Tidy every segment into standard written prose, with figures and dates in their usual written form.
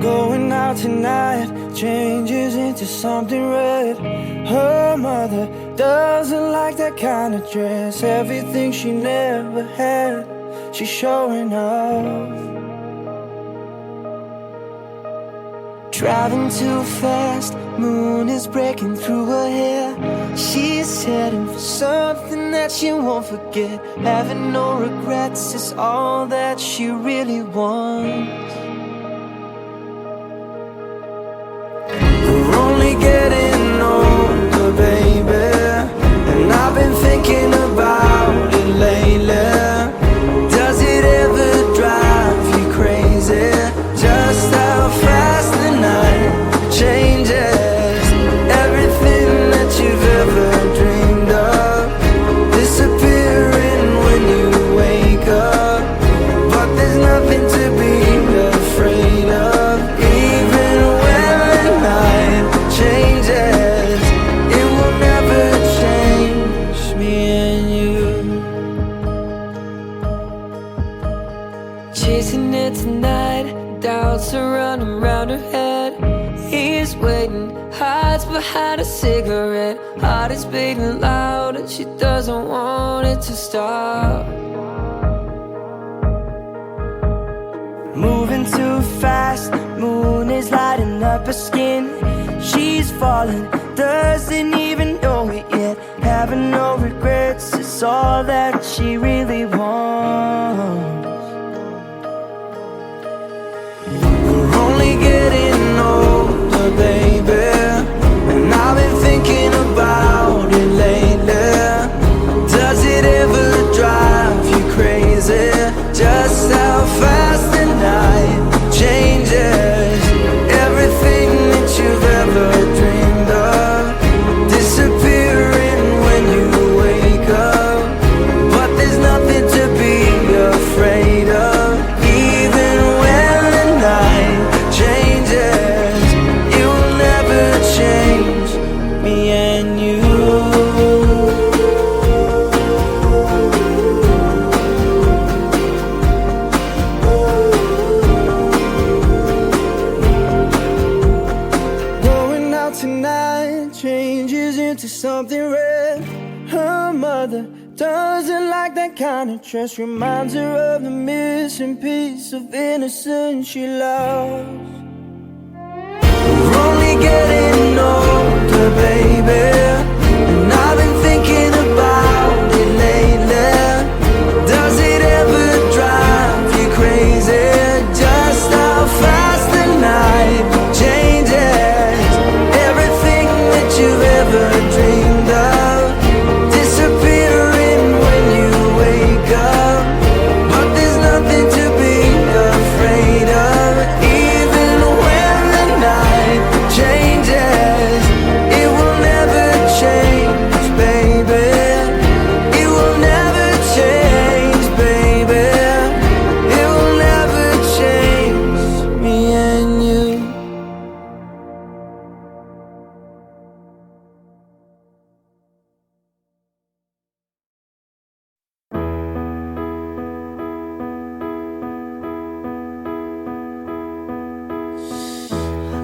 Going out tonight changes into something red. Her mother doesn't like that kind of dress. Everything she never had, she's showing off. Driving too fast, moon is breaking through her hair. She's heading for something that she won't forget. Having no regrets is all that she really wants. We're only getting older, baby, and I've been thinking about it lately. Does it ever drive you crazy? Just how fast the night changes. Everything that you've ever dreamed of disappearing when you wake up. But there's nothing to be afraid of. Even when the night changes, it will never change me and you. Chasing it tonight, doubts are running round her head. He's waiting, hides behind a cigarette. Heart is beating loud and she doesn't want it to stop. Moving too fast, moon is lighting up her skin. She's falling, doesn't even know it yet. Having no regrets is all that she really wants. We're only getting older, baby, and I've been thinking about it lately. Does it ever drive you crazy? Just how fast the night changes. Everything that you've ever dreamed of disappearing when you wake up. But there's nothing to be afraid of. Even when the night changes, it will never change me and you. Going out tonight changes into something red. Her mother doesn't like that kind of dress. Reminds her of the missing piece of innocence she lost. We're only getting older, baby, and I've been thinking about it lately. Does it ever drive you crazy? Just how fast the night changes. Everything that you've ever dreamed of disappearing when you wake up. But there's nothing to be afraid of. Even when the night changes, it will never change, baby. It will never change, baby. It will never change me and you.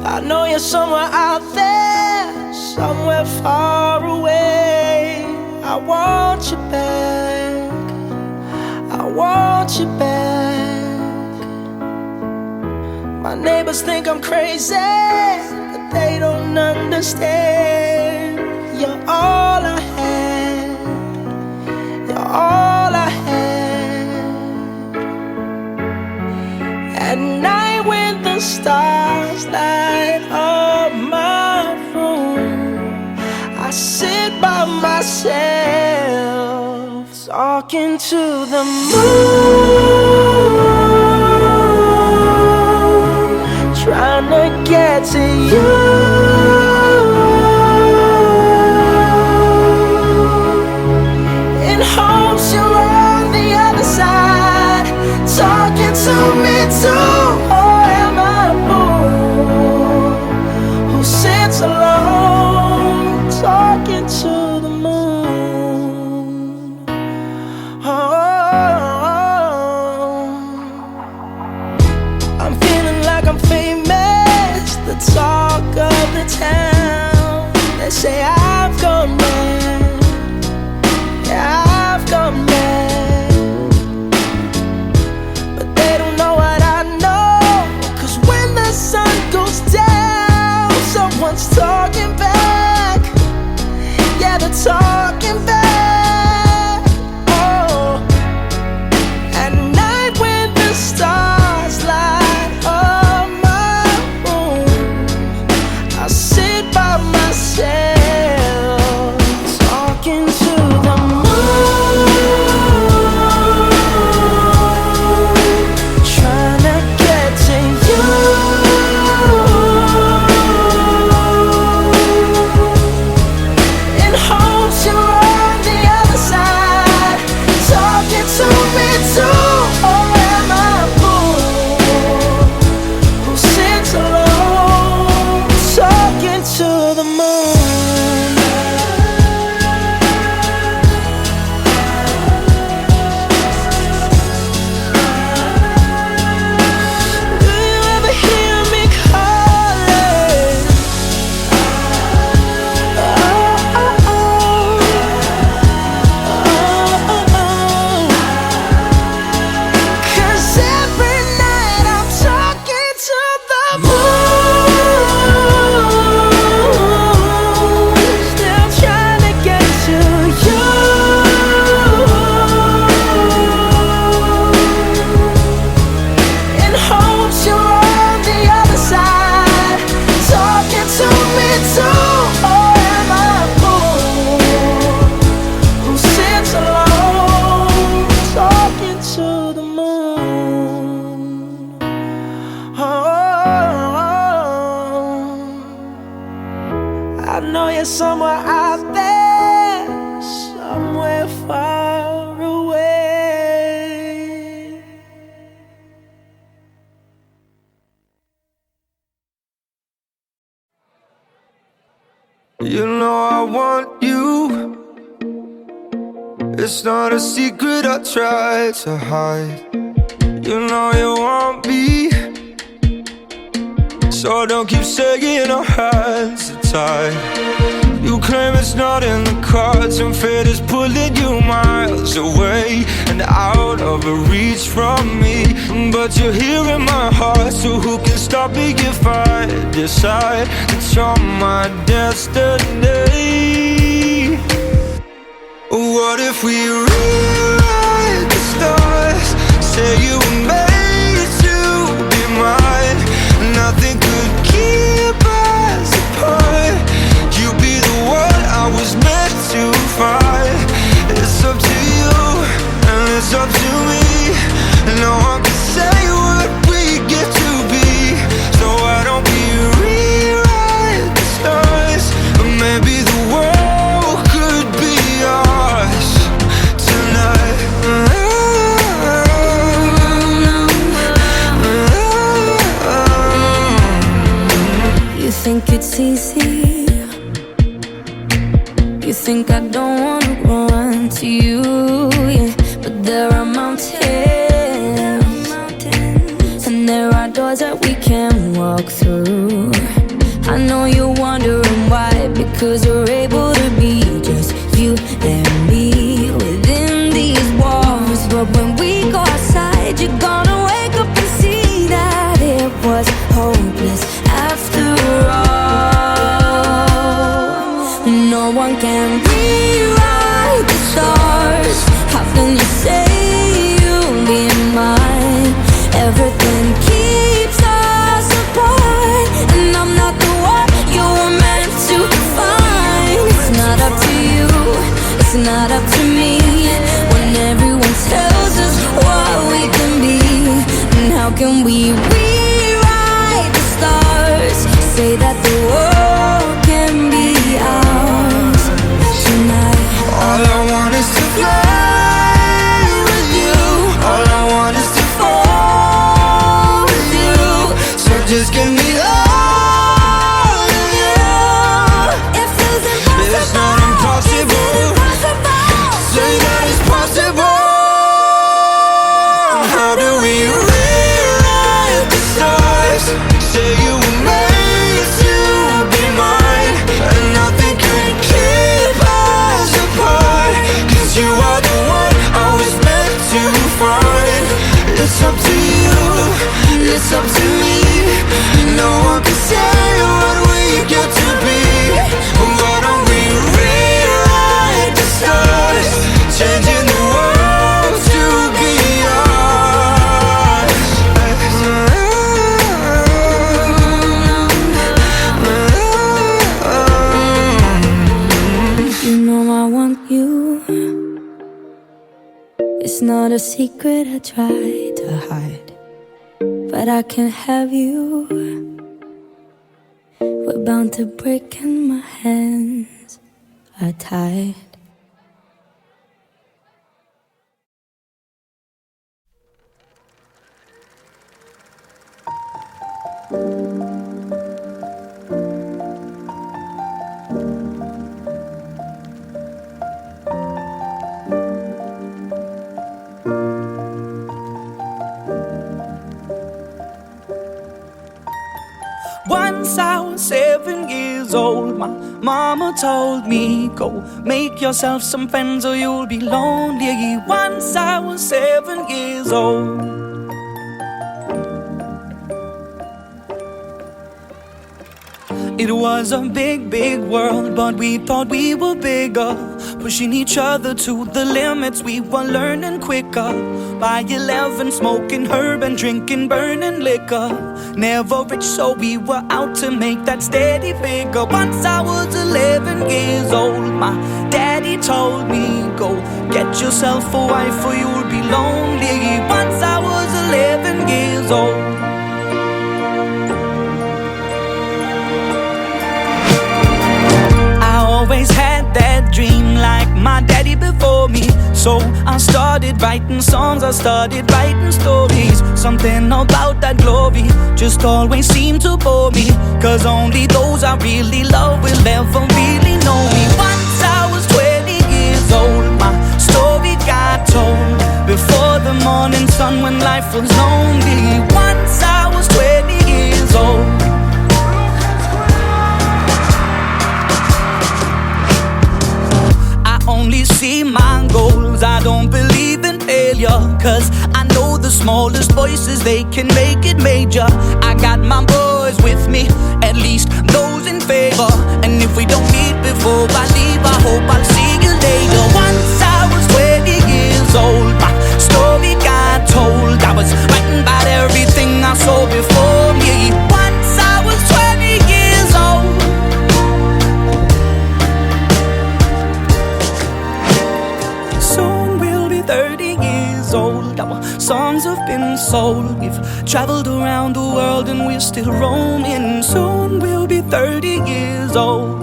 I know you're somewhere out there, somewhere far away. I want you back, I want you back. My neighbors think I'm crazy, but they don't understand. You're all I had, you're all I had. At night when the stars light up my room, I sit by myself talking to the moon, trying to get to you. In hopes you're on the other side, talking to me too. Or am I a fool who sits alone, talking to the moon? Oh, I'm feeling like I'm famous. It's not a secret I try to hide. You know you want me, so don't keep saying our hands are tied. You claim it's not in the cards, and fate is pulling you miles away and out of reach from me. But you're here in my heart, so who can stop me if I decide that you're my destiny? What if we rewrite the stars? Say you were made to be mine. Nothing could keep us apart. You be the one I was meant to find. It's up to you, and it's up to me. No one can say what we get to be. So why don't we rewrite the stars? Or maybe the world could be ours tonight. You think it's easy? You think I don't wanna run to you, yeah. But there are mountains, and there are doors that we can walk through. I know you're wondering why, because we're able to be just you and me within these walls. But when we go outside, you're gonna wake up and see that it was hopeless after all. No one can rewrite the stars. How can you say you'll be mine? Everything keeps us apart, and I'm not the one you were meant to find. It's not up to you, it's not up to me, when everyone tells us what we can be. And how can we rewrite the stars? Say that the world can be ours tonight. All I want is to fly with you. All I want is to fall with you. So just give me all of you. It feels impossible. It's not impossible. Say that it's possible. How do we rewrite the stars? Say you were made to be mine, and nothing can keep us apart. 'Cause you are the one I was meant to find. It's up to you, it's up to me. No one can say what we get to be. Why don't we rewrite the stars? Changing the world to be ours. You know I want you. It's not a secret I try to hide, but I can have you. We're bound to break and my hands are tied. Once I was 7 years old, my mama told me, go make yourself some friends or you'll be lonely. Once I was 7 years old. It was a big, big world, but we thought we were bigger, pushing each other to the limits. We were learning quicker. By 11, smoking herb and drinking burning liquor. Never rich, so we were out to make that steady figure. Once I was 11 years old, my daddy told me, go get yourself a wife or you'll be lonely. Once I was 11 years old. Always had that dream like my daddy before me. So I started writing songs, I started writing stories. Something about that glory just always seemed to bore me, 'cause only those I really love will ever really know me. Once I was 20 years old, my story achieving my goals. I don't believe in failure, cause I know the smallest voices, they can make it major. I got my boys with me, at least those in favor. And if we don't meet before I leave, I hope I'll see you later. Once I was 20 years old, my story got told. I was writing about everything I saw before me. Once I was 20 years old. Soon we'll be 30 years old. Our songs have been sold. We've traveled around the world and we're still roaming. Soon we'll be 30 years old.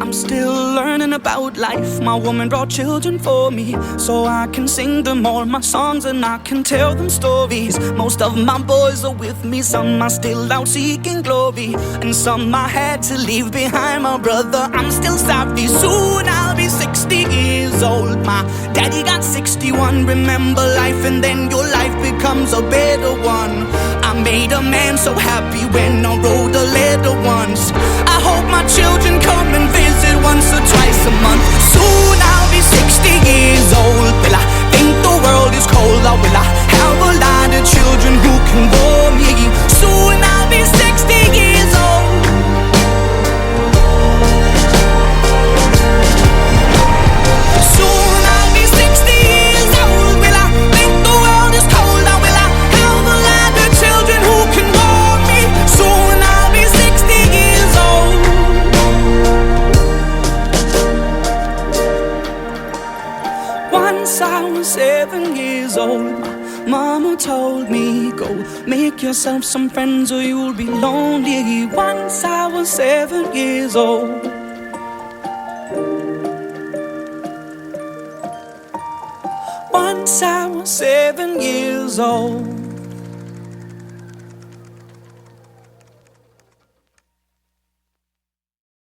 I'm still learning about life. My woman brought children for me, so I can sing them all my songs and I can tell them stories. Most of my boys are with me, some are still out seeking glory, and some I had to leave behind. My brother, I'm still sorry. Soon I'll be 60 years old. My daddy got 61. Remember life and then your life becomes a better one. I made a man so happy when I wrote a letter once. I hope my children come and visit once or twice a month. Soon I'll be 60 years old. Will I think the world is cold, or will I have a lot of children who can bore me? Soon I'll be 60 years old. Soon I'll be 60 years old. Will I think the world is cold, or will I have a lot of children who can bore me? Soon I'll be 60 years old. Once I was 7 years old, my mama told me, go make yourself some friends or you'll be lonely. Once I was 7 years old. Once I was 7 years old.